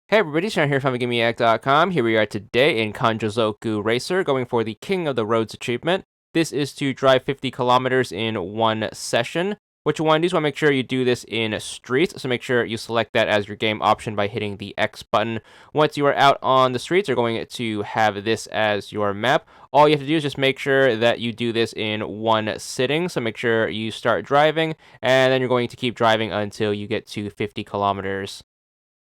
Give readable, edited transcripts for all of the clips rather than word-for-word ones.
Hey everybody, Sean here from VidGamiac.com. Here we are today in Kanjozoku Racer, going for the King of the Roads achievement. This is to drive 50 kilometers in one session. What you want to do is make sure you do this in streets, so make sure you select that as your game option by hitting the X button. Once you are out on the streets, you're going to have this as your map. All you have to do is just make sure that you do this in one sitting, so make sure you start driving, and then you're going to keep driving until you get to 50 kilometers.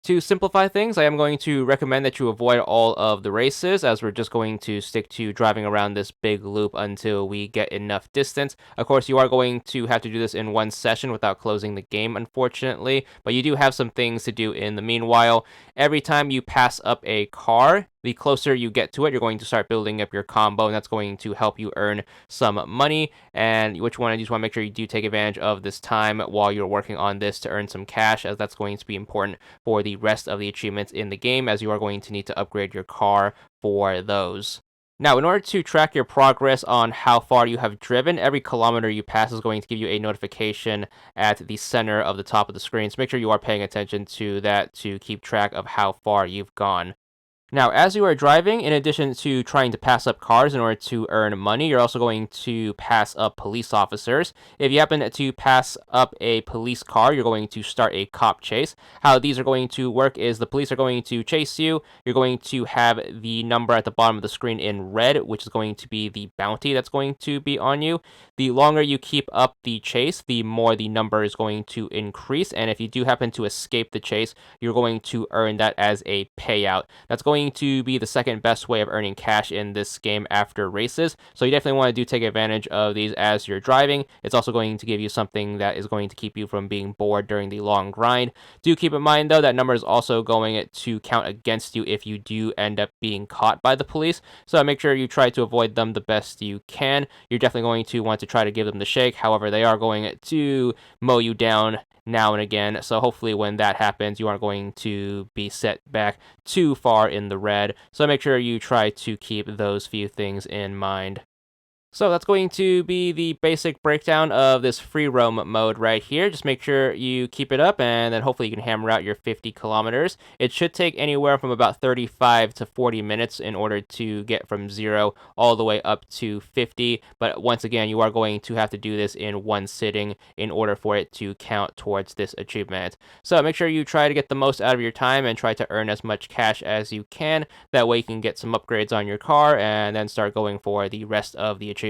To simplify things, I am going to recommend that you avoid all of the races, as we're just going to stick to driving around this big loop until we get enough distance. Of course, you are going to have to do this in one session without closing the game, unfortunately, but you do have some things to do in the meanwhile. Every time you pass up a car, the closer you get to it, you're going to start building up your combo, and that's going to help you earn some money. And which one, I just want to make sure you do take advantage of this time while you're working on this to earn some cash, as that's going to be important for the rest of the achievements in the game, as you are going to need to upgrade your car for those. Now, in order to track your progress on how far you have driven, every kilometer you pass is going to give you a notification at the center of the top of the screen. So make sure you are paying attention to that to keep track of how far you've gone. Now, as you are driving, in addition to trying to pass up cars in order to earn money, you're also going to pass up police officers. If you happen to pass up a police car, you're going to start a cop chase. How these are going to work is the police are going to chase you. You're going to have the number at the bottom of the screen in red, which is going to be the bounty that's going to be on you. The longer you keep up the chase, the more the number is going to increase. And if you do happen to escape the chase, you're going to earn that as a payout. That's going to be the second best way of earning cash in this game after races. So you definitely want to take advantage of these as you're driving. It's also going to give you something that is going to keep you from being bored during the long grind. Do keep in mind though that number is also going to count against you if you do end up being caught by the police. So make sure you try to avoid them the best you can. You're definitely going to want to try to give them the shake. However, they are going to mow you down now and again. So hopefully when that happens, you aren't going to be set back too far in the red. So make sure you try to keep those few things in mind. So that's going to be the basic breakdown of this free roam mode right here. Just make sure you keep it up, and then hopefully you can hammer out your 50 kilometers. It should take anywhere from about 35 to 40 minutes in order to get from 0 all the way up to 50. But once again, you are going to have to do this in one sitting in order for it to count towards this achievement. So make sure you try to get the most out of your time and try to earn as much cash as you can. That way you can get some upgrades on your car and then start going for the rest of the achievements.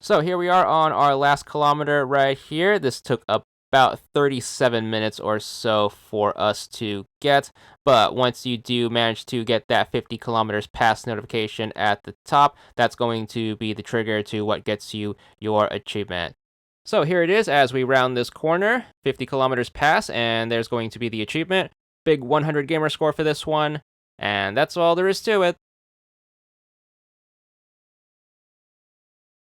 So here we are on our last kilometer right here. This took about 37 minutes or so for us to get, but once you do manage to get that 50 kilometers pass notification at the top, that's going to be the trigger to what gets you your achievement. So here it is as we round this corner, 50 kilometers pass, and there's going to be the achievement. Big 100 gamer score for this one, and that's all there is to it.